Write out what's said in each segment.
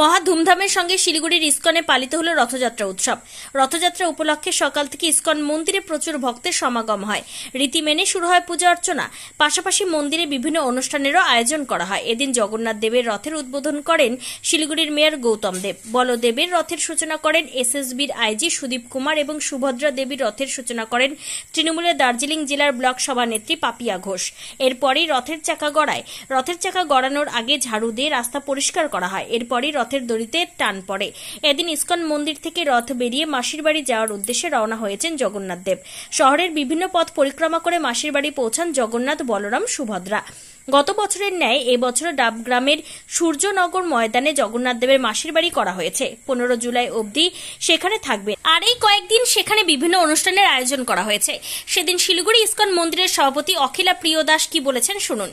মহা ধুমধামের সঙ্গে শিলিগুড়ির ইস্কনে পালিত হল রথযাত্রা উৎসব। রথযাত্রা উপলক্ষে সকাল থেকে ইস্কন মন্দিরে প্রচুর ভক্তের সমাগম হয়। রীতি মেনে শুরু হয় পূজা অর্চনা, পাশাপাশি মন্দিরে বিভিন্ন অনুষ্ঠানেরও আয়োজন করা হয়। এদিন জগন্নাথ দেবের রথের উদ্বোধন করেন শিলিগুড়ির মেয়র গৌতম দেব। বলদেবের রথের সূচনা করেন এসএসবির আইজি সুদীপ কুমার এবং সুভদ্রা দেবীর রথের সূচনা করেন তৃণমূলের দার্জিলিং জেলার ব্লক সভানেত্রী পাপিয়া ঘোষ। এরপরই রথের চাকা গড়ায়। রথের চাকা গড়ানোর আগে ঝাড়ু দিয়ে রাস্তা পরিষ্কার করা হয়। এরপরই রথের দড়িতে টান পড়ে। এদিন ইস্কন মন্দির থেকে রথ বেরিয়ে মাসির বাড়ি যাওয়ার উদ্দেশ্যে রওনা হয়েছেন জগন্নাথ দেব। শহরের বিভিন্ন পথ পরিক্রমা করে মাসির বাড়ি পৌঁছান জগন্নাথ, বলরাম, সুভদ্রা। গত বছরের ন্যায় এবছর ডাবগ্রামের সূর্যনগর ময়দানে জগন্নাথ দেবের মাসির বাড়ি করা হয়েছে। 15 জুলাই অবধি সেখানে থাকবে। আর এই কয়েকদিন সেখানে বিভিন্ন অনুষ্ঠানের আয়োজন করা হয়েছে। সেদিন শিলিগুড়ি ইস্কন মন্দিরের সভাপতি অখিলা প্রিয় দাস কি বলেছেন শুনুন।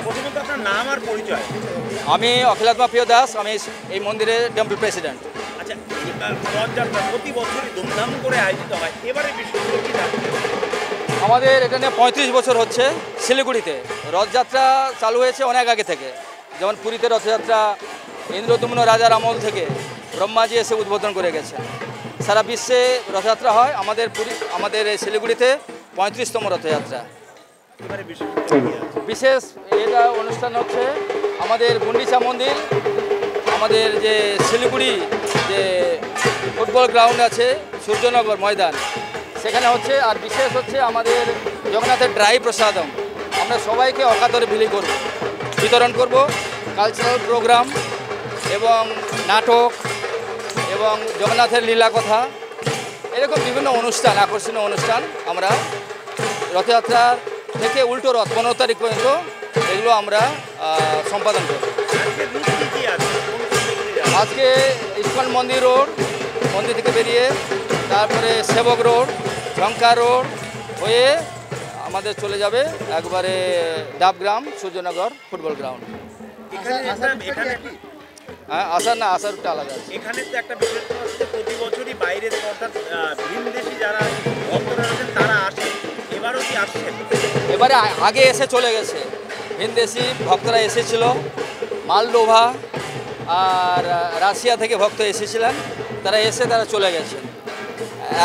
প্রথমত আপনার নাম আর পরিচয়। আমি অখিলাত্মা প্রিয় দাস, আমি এই মন্দিরের টেম্পল প্রেসিডেন্ট। আচ্ছা, রথযাত্রা প্রতি বছরই ধুমধাম করে আয়োজিত হয়, এবারে বিষয়গুলো কি থাকবে? আমাদের এখানে 35 বছর হচ্ছে শিলিগুড়িতে। রথযাত্রা চালু হয়েছে অনেক আগে থেকে, যেমন পুরীতে রথযাত্রা ইন্দ্রদম্ন রাজার আমল থেকে ব্রহ্মাজি এসে উদ্বোধন করে গেছে। সারা বিশ্বে রথযাত্রা হয়, আমাদের এই শিলিগুড়িতে 35তম রথযাত্রা। বিশেষ এটা অনুষ্ঠান হচ্ছে আমাদের গুন্ডিচা মন্দির, আমাদের যে শিলিগুড়ি যে ফুটবল গ্রাউন্ড আছে সূর্যনগর ময়দান, সেখানে হচ্ছে। আর বিশেষ হচ্ছে আমাদের জগন্নাথের ড্রাই প্রসাদম আমরা সবাইকে অকাতরে বিতরণ করব। কালচারাল প্রোগ্রাম এবং নাটক এবং জগন্নাথের লীলা কথা, এরকম বিভিন্ন অনুষ্ঠান, আকর্ষণীয় অনুষ্ঠান আমরা রথযাত্রার থেকে উল্টো রথ 15 তারিখ পর্যন্ত এগুলো আমরা সম্পাদন করব। আজকে ইস্কন মন্দির থেকে বেরিয়ে তারপরে সেবক রোড, ঝঙ্কার রোড হয়ে আমাদের চলে যাবে একবারে ডাবগ্রাম সূর্যনগর ফুটবল গ্রাউন্ড। হ্যাঁ, আসার রুটটা আলাদা আছে। এখানে তো একটা বিশেষত্ব হচ্ছে প্রতি বছরই বাইরের অর্থাৎ ভিনদেশি যারা ভক্তরা আছেন তারা আসে, এবারও কি আসছেন? এবারে আগে এসে চলে গেছে, ভিনদেশি ভক্তরা এসেছিল, মালডোভা আর রাশিয়া থেকে ভক্ত এসেছিলেন, তারা চলে গেছেন,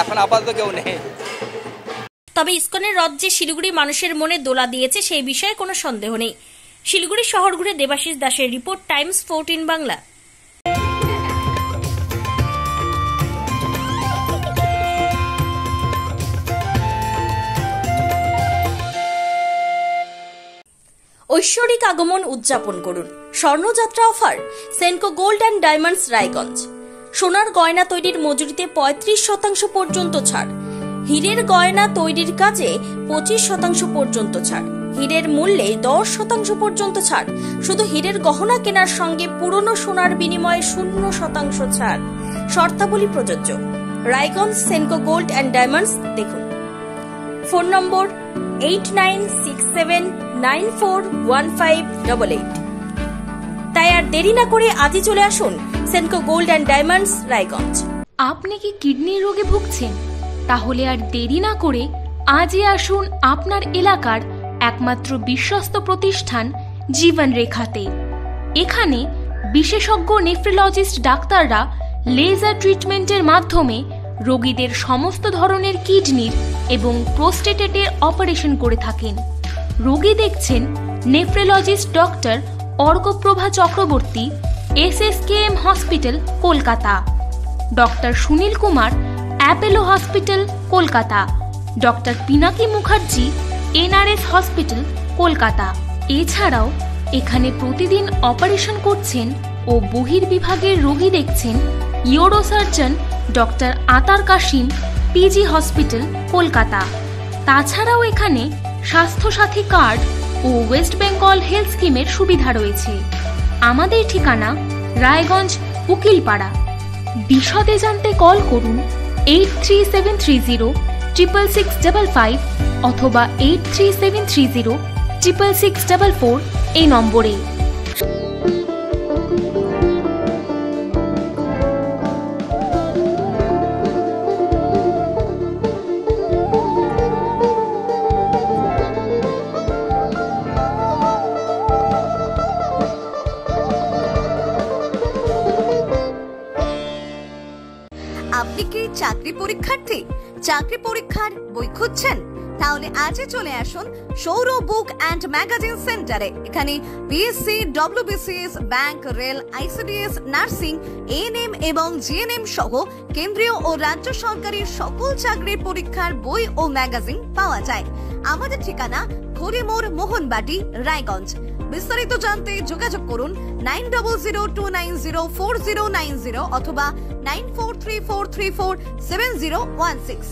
এখন আপাতত কেউ নেই। তবে ইস্কনের রথ যে শিলিগুড়ি মানুষের মনে দোলা দিয়েছে সেই বিষয়ে কোনো সন্দেহ নেই। শিলিগুড়ি শহর ঘুরে দেবাশিস দাসের রিপোর্ট, টাইমস 14 বাংলা। ঐশ্বরিক আগমন উদযাপন করুন। স্বর্ণযাত্রা offer Senco gold and diamonds Raiganj. সোনার গয়না তৈরির মজুরিতে 35% পর্যন্ত ছাড়। হীরের গয়না তৈরির কাজে 25% পর্যন্ত ছাড়। হীরের মূল্যে 10% পর্যন্ত ছাড়। শুধু হীরের গহনা কেনার সঙ্গে পুরনো সোনার বিনিময়ে 0% ছাড়। শর্তাবলী প্রযোজ্য। Raiganj Senco gold and diamonds দেখুন। Phone number 8967941588। তাই আর দেরি না করে আজই চলে আসুন Senco gold and diamonds Raiganj. আপনি কি কিডনির রোগে ভুগছেন? তাহলে আর দেরি না করে আজই আসুন আপনার এলাকার একমাত্র বিশ্বস্ত প্রতিষ্ঠান জীবন রেখাতে। এখানে বিশেষজ্ঞ নেফ্রোলজিস্ট ডাক্তাররা লেজার ট্রিটমেন্টের মাধ্যমে রোগীদের সমস্ত ধরনের কিডনির এবং প্রোস্টেটের অপারেশন করে থাকেন। রোগী দেখছেন nephrologist doctor Arkaprava Chakraborty, SSKM hospital, Kolkata. Doctor Sunil Kumar, Apollo hospital, Kolkata. Doctor Pinaki Mukherjee, NRS hospital, Kolkata. এছাড়াও এখানে প্রতিদিন অপারেশন করছেন ও বহির্বিভাগের রোগী দেখছেন ইউরোসার্জন ডক্টর আতার কাশিম, PG হসপিটাল, কলকাতা। তাছাড়াও এখানে স্বাস্থ্যসাথী কার্ড ও ওয়েস্ট বেঙ্গল হেলথ স্কিমের সুবিধা রয়েছে। আমাদের ঠিকানা রায়গঞ্জ, উকিলপাড়া। বিশদে জানতে কল করুন 8373066655 অথবা 8373066644 এই নম্বরে। আপনি কি চাকরি পরীক্ষার্থী? চাকরি পরীক্ষার বই খুঁজছেন? তাহলে আজই চলে আসুন সৌর বুক অ্যান্ড ম্যাগাজিন সেন্টারে। এখানে BSc, WBCS, bank, rail, ICDS, nursing, ANM এবং জিএনএম সহ কেন্দ্রীয় ও রাজ্য সরকারি সকল চাকরির পরীক্ষার বই ও ম্যাগাজিন পাওয়া যায়। আমাদের ঠিকানা খড়িমোড়, মোহনবাটি, রায়গঞ্জ। বিস্তারিত জানতে যোগাযোগ করুন 9002904090 অথবা 9434347016।